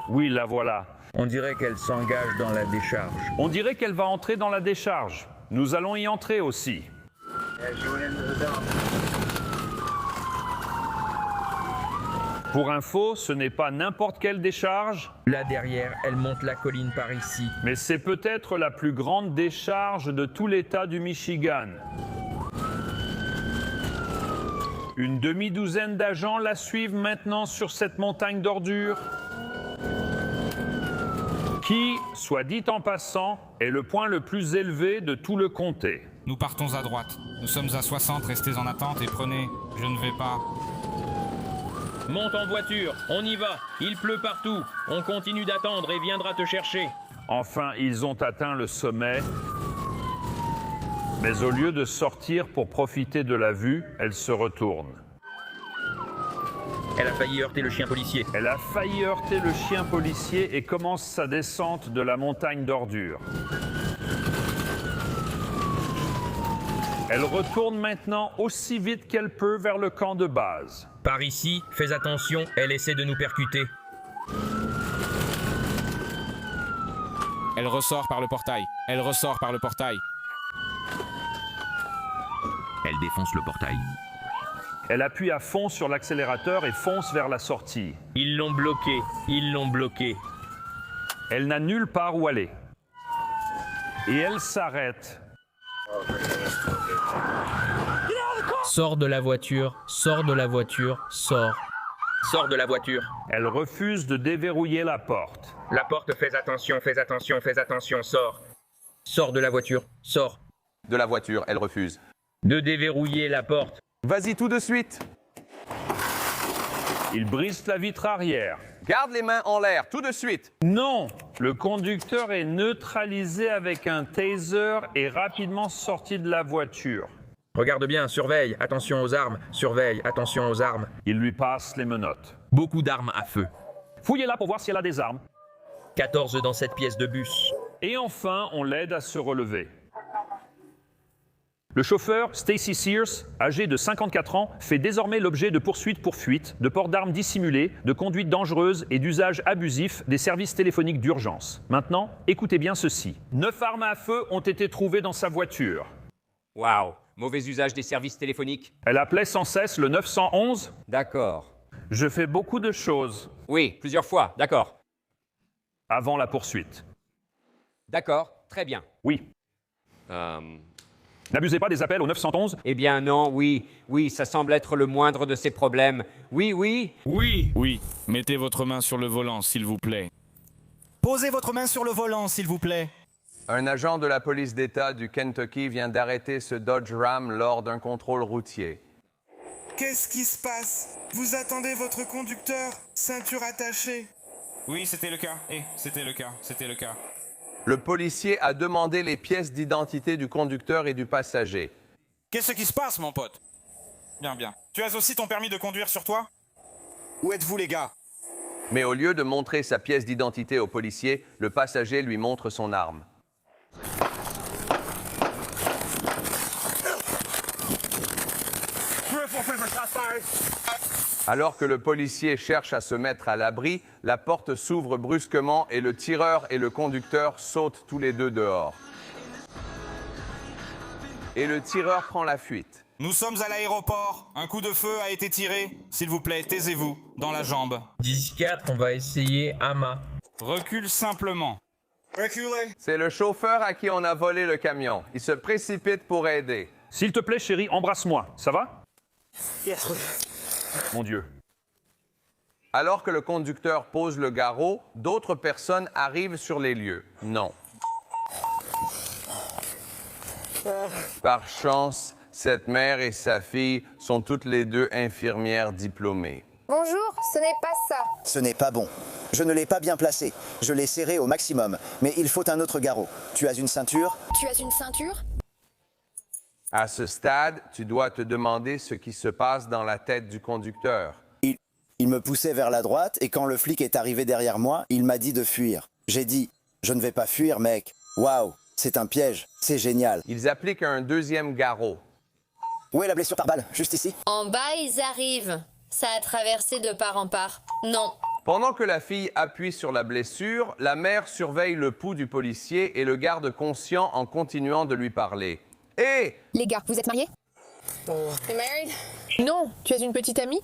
Oui, la voilà. On dirait qu'elle s'engage dans la décharge. On dirait qu'elle va entrer dans la décharge. Nous allons y entrer aussi. Pour info, ce n'est pas n'importe quelle décharge. Là derrière, elle monte la colline par ici. Mais c'est peut-être la plus grande décharge de tout l'État du Michigan. Une demi-douzaine d'agents la suivent maintenant sur cette montagne d'ordures qui, soit dit en passant, est le point le plus élevé de tout le comté. Nous partons à droite. Nous sommes à 60, restez en attente et prenez. Je ne vais pas. Monte en voiture, on y va. Il pleut partout. On continue d'attendre et viendra te chercher. Enfin, ils ont atteint le sommet. Mais au lieu de sortir pour profiter de la vue, elle se retourne. Elle a failli heurter le chien policier. Elle a failli heurter le chien policier et commence sa descente de la montagne d'ordures. Elle retourne maintenant aussi vite qu'elle peut vers le camp de base. Par ici, fais attention, elle essaie de nous percuter. Elle ressort par le portail. Elle ressort par le portail. Elle défonce le portail. Elle appuie à fond sur l'accélérateur et fonce vers la sortie. Ils l'ont bloqué. Ils l'ont bloqué. Elle n'a nulle part où aller. Et elle s'arrête. Sors de la voiture, sors de la voiture, sors. Sors de la voiture. Elle refuse de déverrouiller la porte. La porte, fais attention, fais attention, fais attention, sors. Sors de la voiture, sors. De la voiture, elle refuse. De déverrouiller la porte. Vas-y tout de suite. Il brise la vitre arrière. Garde les mains en l'air, tout de suite. Non! Le conducteur est neutralisé avec un taser et rapidement sorti de la voiture. Regarde bien, surveille, attention aux armes, surveille, attention aux armes. Il lui passe les menottes. Beaucoup d'armes à feu. Fouillez-la pour voir si elle a des armes. 14 dans cette pièce de bus. Et enfin, on l'aide à se relever. Le chauffeur, Stacy Sears, âgé de 54 ans, fait désormais l'objet de poursuites pour fuite, de port d'armes dissimulées, de conduite dangereuse et d'usage abusif des services téléphoniques d'urgence. Maintenant, écoutez bien ceci. 9 armes à feu ont été trouvées dans sa voiture. Waouh, mauvais usage des services téléphoniques. Elle appelait sans cesse le 911. D'accord. Je fais beaucoup de choses. Oui, plusieurs fois, d'accord. Avant la poursuite. D'accord, très bien. Oui. N'abusez pas des appels au 911. Eh bien non, oui, ça semble être le moindre de ces problèmes. Oui. Oui. Mettez votre main sur le volant, s'il vous plaît. Posez votre main sur le volant, s'il vous plaît. Un agent de la police d'État du Kentucky vient d'arrêter ce Dodge Ram lors d'un contrôle routier. Qu'est-ce qui se passe? Vous attendez votre conducteur? Ceinture attachée. Oui, c'était le cas. C'était le cas. Le policier a demandé les pièces d'identité du conducteur et du passager. Qu'est-ce qui se passe, mon pote? Bien. Tu as aussi ton permis de conduire sur toi? Où êtes-vous, les gars? Mais au lieu de montrer sa pièce d'identité au policier, le passager lui montre son arme. Alors que le policier cherche à se mettre à l'abri, la porte s'ouvre brusquement et le tireur et le conducteur sautent tous les deux dehors. et le tireur prend la fuite. Nous sommes à l'aéroport. Un coup de feu a été tiré. S'il vous plaît, taisez-vous. Dans la jambe. 10-4, on va essayer Ama. Recule simplement. Reculez. C'est le chauffeur à qui on a volé le camion. Il se précipite pour aider. S'il te plaît, chérie, embrasse-moi. Ça va? Yes. Mon Dieu. Alors que le conducteur pose le garrot, d'autres personnes arrivent sur les lieux. Non. Par chance, cette mère et sa fille sont toutes les deux infirmières diplômées. Bonjour, ce n'est pas ça. Ce n'est pas bon. Je ne l'ai pas bien placé. Je l'ai serré au maximum. Mais il faut un autre garrot. Tu as une ceinture? Tu as une ceinture? À ce stade, tu dois te demander ce qui se passe dans la tête du conducteur. Il me poussait vers la droite et quand le flic est arrivé derrière moi, il m'a dit de fuir. J'ai dit « Je ne vais pas fuir, mec. Waouh, c'est un piège. C'est génial. » Ils appliquent un deuxième garrot. Où est la blessure par balle? Juste ici? En bas, ils arrivent. Ça a traversé de part en part. Non. Pendant que la fille appuie sur la blessure, la mère surveille le pouls du policier et le garde conscient en continuant de lui parler. « Hé! Les gars, vous êtes mariés? T'es married? Non. Tu as une petite amie?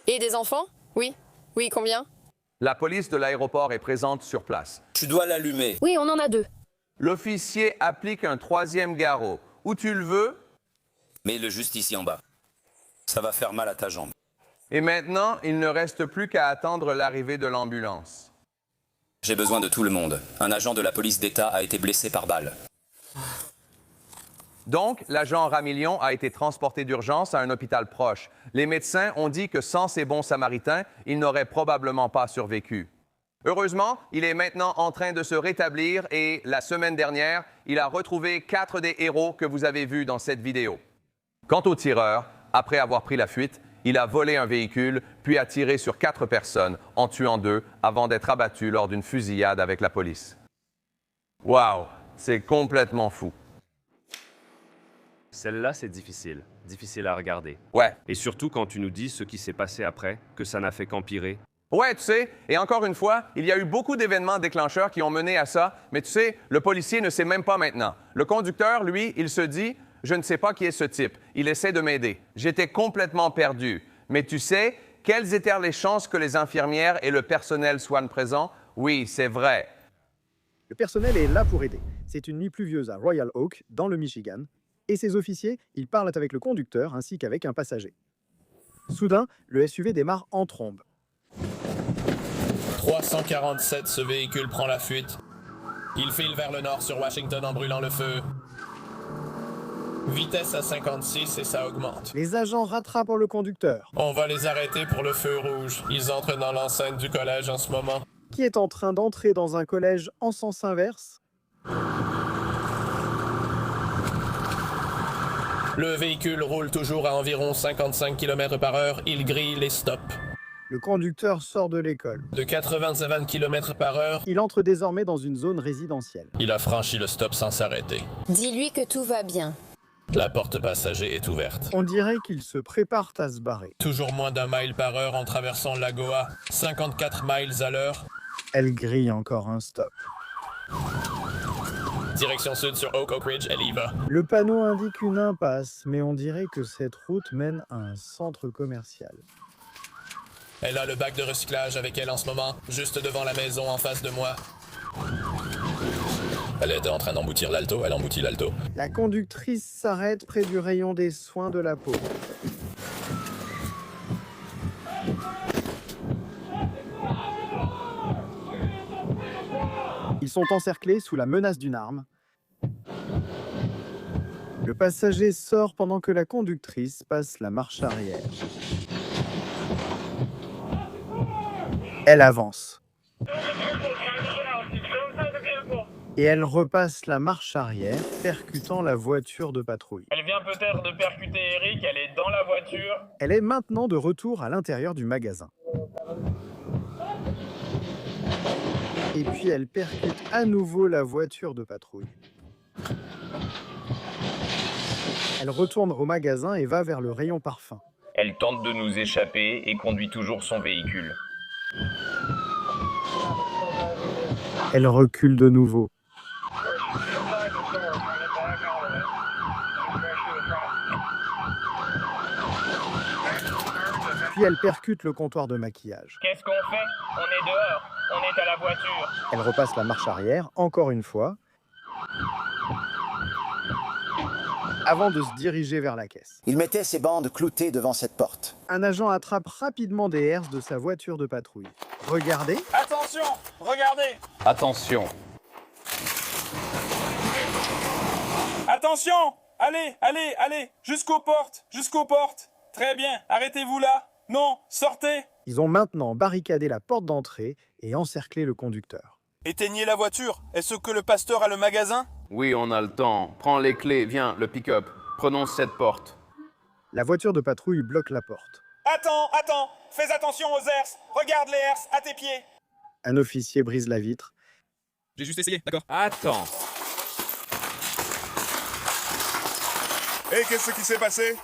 Et des enfants? Oui. Oui, combien? La police de l'aéroport est présente sur place. Tu dois l'allumer. Oui, on en a 2. L'officier applique un troisième garrot. Où tu le veux? Mets-le juste ici en bas. Ça va faire mal à ta jambe. Et maintenant, il ne reste plus qu'à attendre l'arrivée de l'ambulance. J'ai besoin de tout le monde. Un agent de la police d'État a été blessé par balle. Donc, l'agent Ramillion a été transporté d'urgence à un hôpital proche. Les médecins ont dit que sans ces bons samaritains, il n'aurait probablement pas survécu. Heureusement, il est maintenant en train de se rétablir et, la semaine dernière, il a retrouvé 4 des héros que vous avez vus dans cette vidéo. Quant au tireur, après avoir pris la fuite, il a volé un véhicule, puis a tiré sur 4 personnes, en tuant 2, avant d'être abattu lors d'une fusillade avec la police. Wow, c'est complètement fou. Celle-là, c'est difficile. Difficile à regarder. Ouais. Et surtout quand tu nous dis ce qui s'est passé après, que ça n'a fait qu'empirer. Ouais, tu sais, et encore une fois, il y a eu beaucoup d'événements déclencheurs qui ont mené à ça, mais tu sais, le policier ne sait même pas maintenant. Le conducteur, lui, il se dit « Je ne sais pas qui est ce type. Il essaie de m'aider. J'étais complètement perdu. » Mais tu sais, quelles étaient les chances que les infirmières et le personnel soient présents? Oui, c'est vrai. Le personnel est là pour aider. C'est une nuit pluvieuse à Royal Oak, dans le Michigan, et ses officiers, ils parlent avec le conducteur ainsi qu'avec un passager. Soudain, le SUV démarre en trombe. 347, ce véhicule prend la fuite. Il file vers le nord sur Washington en brûlant le feu. Vitesse à 56 et ça augmente. Les agents rattrapent le conducteur. On va les arrêter pour le feu rouge. Ils entrent dans l'enceinte du collège en ce moment. Qui est en train d'entrer dans un collège en sens inverse. Le véhicule roule toujours à environ 55 km/h. Il grille les stops. Le conducteur sort de l'école. De 80 km/h. Il entre désormais dans une zone résidentielle. Il a franchi le stop sans s'arrêter. Dis-lui que tout va bien. La porte passager est ouverte. On dirait qu'ils se préparent à se barrer. Toujours moins d'1 mile par heure en traversant Lagoa. 54 miles à l'heure. Elle grille encore un stop. Direction sud sur Oak Ridge, elle y va. Le panneau indique une impasse, mais on dirait que cette route mène à un centre commercial. Elle a le bac de recyclage avec elle en ce moment, juste devant la maison en face de moi. Elle était en train d'emboutir l'Alto, elle emboutit l'Alto. La conductrice s'arrête près du rayon des soins de la peau. Ils sont encerclés sous la menace d'une arme. Le passager sort pendant que la conductrice passe la marche arrière. Elle avance. Et elle repasse la marche arrière, percutant la voiture de patrouille. Elle vient peut-être de percuter Eric, elle est dans la voiture. Elle est maintenant de retour à l'intérieur du magasin. Et puis elle percute à nouveau la voiture de patrouille. Elle retourne au magasin et va vers le rayon parfum. Elle tente de nous échapper et conduit toujours son véhicule. Elle recule de nouveau. Puis elle percute le comptoir de maquillage. Qu'est-ce qu'on fait? On est dehors. On est à la voiture. Elle repasse la marche arrière, encore une fois, avant de se diriger vers la caisse. Il mettait ses bandes cloutées devant cette porte. Un agent attrape rapidement des herses de sa voiture de patrouille. Regardez. Attention, regardez. Attention. Attention. Allez, allez, allez. Jusqu'aux portes, jusqu'aux portes. Très bien, arrêtez-vous là. Non, sortez. Ils ont maintenant barricadé la porte d'entrée et encerclé le conducteur. Éteignez la voiture. Est-ce que le pasteur a le magasin? Oui, on a le temps. Prends les clés, viens, le pick-up. Prenons cette porte. La voiture de patrouille bloque la porte. Attends. Fais attention aux herses. Regarde les herses à tes pieds. Un officier brise la vitre. J'ai juste essayé, d'accord. Attends. Et qu'est-ce qui s'est passé?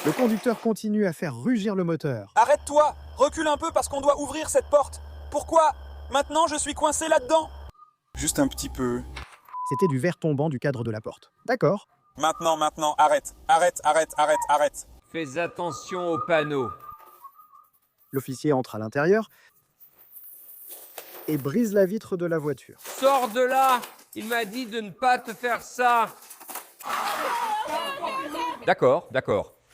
Le conducteur continue à faire rugir le moteur. Arrête-toi. Recule un peu parce qu'on doit ouvrir cette porte. Pourquoi? Maintenant, je suis coincé là-dedans. Juste un petit peu. C'était du verre tombant du cadre de la porte. D'accord. Maintenant, arrête. Fais attention aux panneaux. L'officier entre à l'intérieur et brise la vitre de la voiture. Sors de là! Il m'a dit de ne pas te faire ça. D'accord.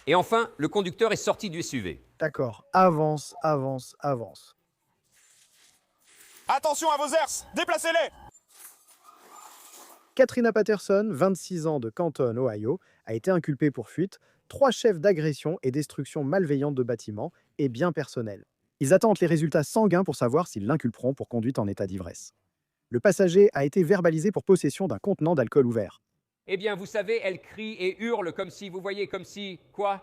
Et enfin, le conducteur est sorti du SUV. D'accord. Avance. Attention à vos herses. Déplacez-les. Katrina Patterson, 26 ans de Canton, Ohio, a été inculpée pour fuite, 3 chefs d'agression et destruction malveillante de bâtiments et biens personnels. Ils attendent les résultats sanguins pour savoir s'ils l'inculperont pour conduite en état d'ivresse. Le passager a été verbalisé pour possession d'un contenant d'alcool ouvert. Eh bien, vous savez, elle crie et hurle comme si, vous voyez, comme si... Quoi?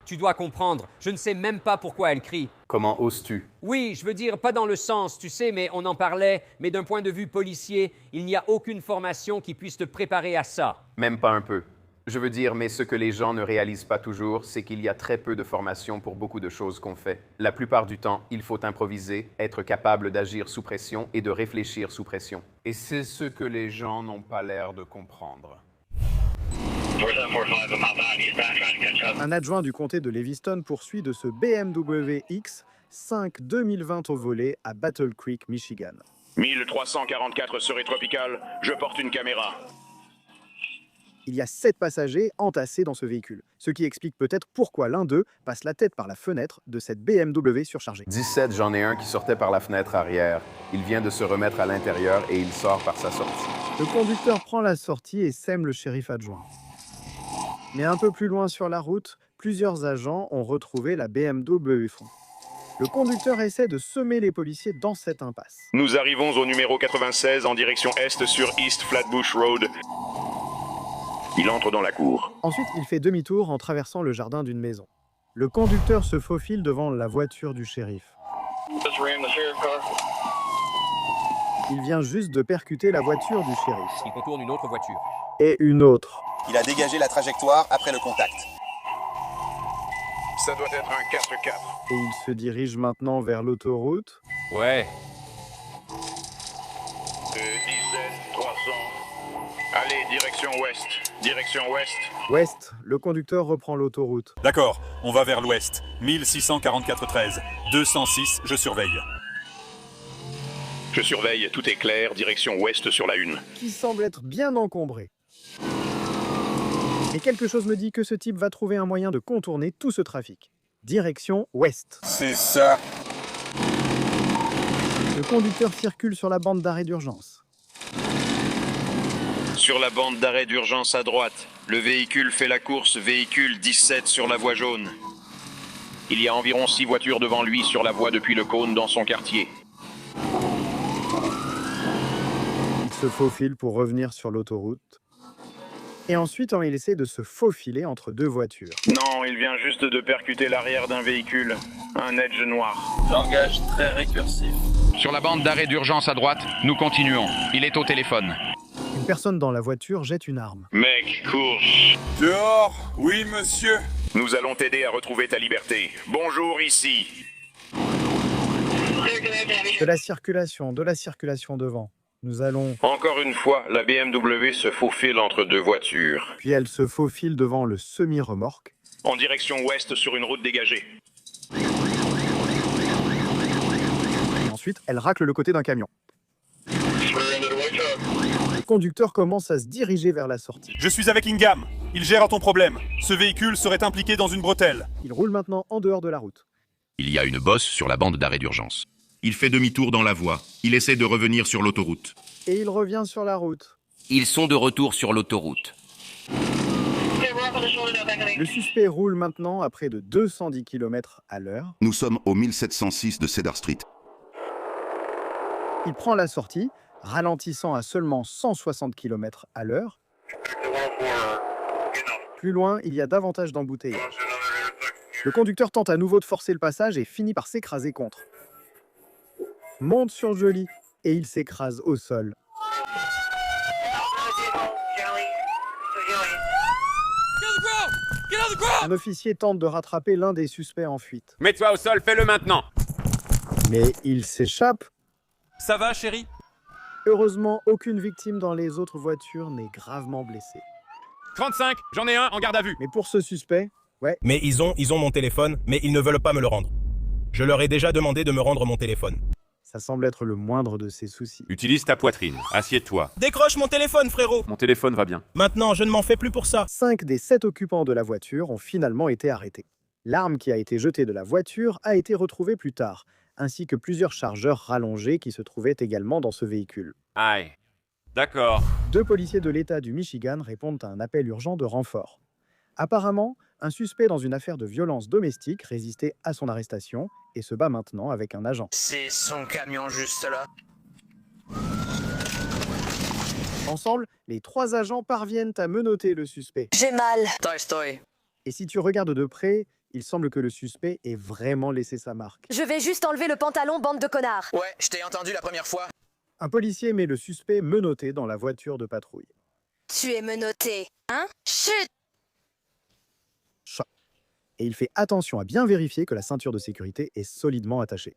Tu dois comprendre, je ne sais même pas pourquoi elle crie. Comment oses-tu? Oui, je veux dire, pas dans le sens, tu sais, mais on en parlait, mais d'un point de vue policier, il n'y a aucune formation qui puisse te préparer à ça. Même pas un peu. Je veux dire, mais ce que les gens ne réalisent pas toujours, c'est qu'il y a très peu de formation pour beaucoup de choses qu'on fait. La plupart du temps, il faut improviser, être capable d'agir sous pression et de réfléchir sous pression. Et c'est ce que les gens n'ont pas l'air de comprendre. Un adjoint du comté de Lewiston poursuit de ce BMW X5 2020 au volet à Battle Creek, Michigan. 1344 Surrey Tropical, je porte une caméra. Il y a 7 passagers entassés dans ce véhicule, ce qui explique peut-être pourquoi l'un d'eux passe la tête par la fenêtre de cette BMW surchargée. 17, j'en ai un qui sortait par la fenêtre arrière. Il vient de se remettre à l'intérieur et il sort par sa sortie. Le conducteur prend la sortie et sème le shérif adjoint. Mais un peu plus loin sur la route, plusieurs agents ont retrouvé la BMW fond. Le conducteur essaie de semer les policiers dans cette impasse. Nous arrivons au numéro 96 en direction est sur East Flatbush Road. Il entre dans la cour. Ensuite, il fait demi-tour en traversant le jardin d'une maison. Le conducteur se faufile devant la voiture du shérif. Il vient juste de percuter la voiture du shérif. Il contourne une autre voiture. Et une autre. Il a dégagé la trajectoire après le contact. Ça doit être un 4x4. Et il se dirige maintenant vers l'autoroute. Ouais. 17, 300. Allez, direction ouest. Direction ouest. Ouest, le conducteur reprend l'autoroute. D'accord, on va vers l'ouest. 1644-13. 206, je surveille. Je surveille, tout est clair, direction ouest sur la 1. Qui semble être bien encombré. Mais quelque chose me dit que ce type va trouver un moyen de contourner tout ce trafic. Direction ouest. C'est ça. Le conducteur circule sur la bande d'arrêt d'urgence. Sur la bande d'arrêt d'urgence à droite, le véhicule fait la course, véhicule 17 sur la voie jaune. Il y a environ 6 voitures devant lui sur la voie depuis le cône dans son quartier. Il se faufile pour revenir sur l'autoroute. Et ensuite, il essaie de se faufiler entre 2 voitures. Non, il vient juste de percuter l'arrière d'un véhicule. Un Edge noir. Langage très récursif. Sur la bande d'arrêt d'urgence à droite, nous continuons. Il est au téléphone. Une personne dans la voiture jette une arme. Mec, course. Dehors. Oui, monsieur. Nous allons t'aider à retrouver ta liberté. Bonjour, ici. De la circulation devant. Nous allons... Encore une fois, la BMW se faufile entre 2 voitures. Puis elle se faufile devant le semi-remorque. En direction ouest sur une route dégagée. Ensuite, elle racle le côté d'un camion. Le conducteur commence à se diriger vers la sortie. Je suis avec Ingham. Il gère ton problème. Ce véhicule serait impliqué dans une bretelle. Il roule maintenant en dehors de la route. Il y a une bosse sur la bande d'arrêt d'urgence. Il fait demi-tour dans la voie. Il essaie de revenir sur l'autoroute. Et il revient sur la route. Ils sont de retour sur l'autoroute. Le suspect roule maintenant à près de 210 km à l'heure. Nous sommes au 1706 de Cedar Street. Il prend la sortie, ralentissant à seulement 160 km à l'heure. Plus loin, il y a davantage d'embouteillages. Le conducteur tente à nouveau de forcer le passage et finit par s'écraser contre. Monte sur Jolie et il s'écrase au sol. Un officier tente de rattraper l'un des suspects en fuite. Mets-toi au sol, fais-le maintenant. Mais il s'échappe. Ça va, chérie? Heureusement, aucune victime dans les autres voitures n'est gravement blessée. 35, j'en ai un en garde à vue. Mais pour ce suspect, ouais. Mais ils ont mon téléphone, mais ils ne veulent pas me le rendre. Je leur ai déjà demandé de me rendre mon téléphone. Ça semble être le moindre de ses soucis. Utilise ta poitrine. Assieds-toi. Décroche mon téléphone, frérot. Mon téléphone va bien. Maintenant, je ne m'en fais plus pour ça. 5 des 7 occupants de la voiture ont finalement été arrêtés. L'arme qui a été jetée de la voiture a été retrouvée plus tard, ainsi que plusieurs chargeurs rallongés qui se trouvaient également dans ce véhicule. Aïe. D'accord. 2 policiers de l'État du Michigan répondent à un appel urgent de renfort. Apparemment, un suspect dans une affaire de violence domestique résistait à son arrestation et se bat maintenant avec un agent. C'est son camion juste là. Ensemble, les 3 agents parviennent à menotter le suspect. J'ai mal. Toy. Et si tu regardes de près, il semble que le suspect ait vraiment laissé sa marque. Je vais juste enlever le pantalon, bande de connards. Ouais, je t'ai entendu la première fois. Un policier met le suspect menotté dans la voiture de patrouille. Tu es menotté, hein? Chut! Et il fait attention à bien vérifier que la ceinture de sécurité est solidement attachée.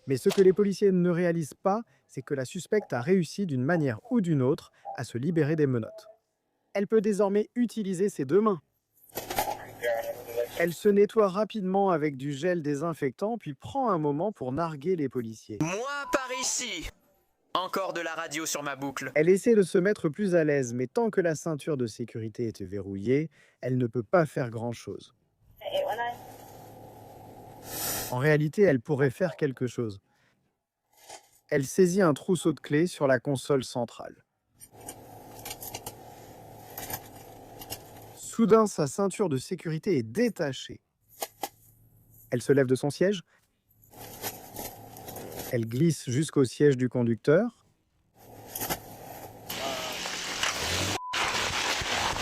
Mais ce que les policiers ne réalisent pas, c'est que la suspecte a réussi d'une manière ou d'une autre à se libérer des menottes. Elle peut désormais utiliser ses 2 mains. Elle se nettoie rapidement avec du gel désinfectant, puis prend un moment pour narguer les policiers. Moi par ici. Encore de la radio sur ma boucle. Elle essaie de se mettre plus à l'aise, mais tant que la ceinture de sécurité est verrouillée, elle ne peut pas faire grand-chose. En réalité, elle pourrait faire quelque chose. Elle saisit un trousseau de clés sur la console centrale. Soudain, sa ceinture de sécurité est détachée. Elle se lève de son siège. Elle glisse jusqu'au siège du conducteur.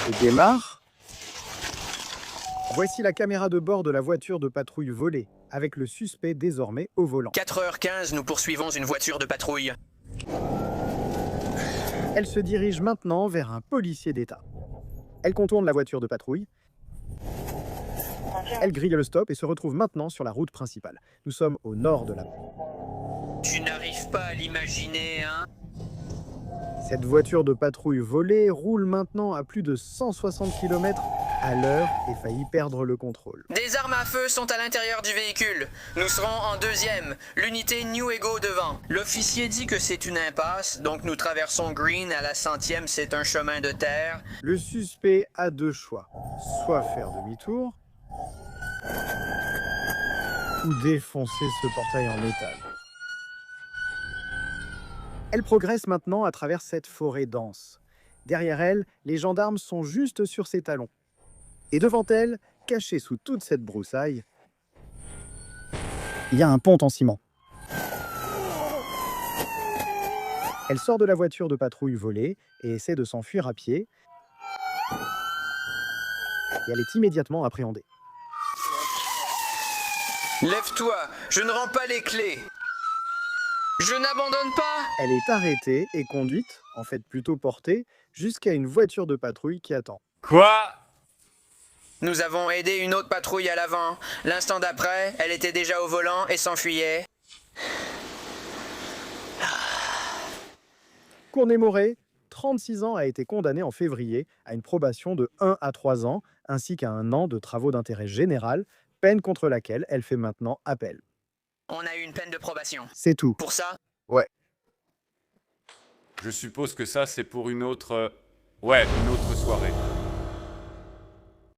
Et démarre. Voici la caméra de bord de la voiture de patrouille volée, avec le suspect désormais au volant. 4h15, nous poursuivons une voiture de patrouille. Elle se dirige maintenant vers un policier d'État. Elle contourne la voiture de patrouille. Elle grille le stop et se retrouve maintenant sur la route principale. Nous sommes au nord de la... Tu n'arrives pas à l'imaginer, hein? Cette voiture de patrouille volée roule maintenant à plus de 160 km à l'heure et faillit perdre le contrôle. Des armes à feu sont à l'intérieur du véhicule. Nous serons en 2e, l'unité New Ego devant. L'officier dit que c'est une impasse, donc nous traversons Green à la 100e, c'est un chemin de terre. Le suspect a 2 choix, soit faire demi-tour, ou défoncer ce portail en métal. Elle progresse maintenant à travers cette forêt dense. Derrière elle, les gendarmes sont juste sur ses talons. Et devant elle, caché sous toute cette broussaille, il y a un pont en ciment. Elle sort de la voiture de patrouille volée et essaie de s'enfuir à pied. Et elle est immédiatement appréhendée. Lève-toi, je ne rends pas les clés. Je n'abandonne pas. Elle est arrêtée et conduite, en fait plutôt portée, jusqu'à une voiture de patrouille qui attend. Quoi? Nous avons aidé une autre patrouille à l'avant. L'instant d'après, elle était déjà au volant et s'enfuyait. Courtney Morey, 36 ans, a été condamnée en février à une probation de 1 à 3 ans, ainsi qu'à 1 an de travaux d'intérêt général, peine contre laquelle elle fait maintenant appel. On a eu une peine de probation. C'est tout. Pour ça? Ouais. Je suppose que ça, c'est pour une autre... ouais, une autre soirée.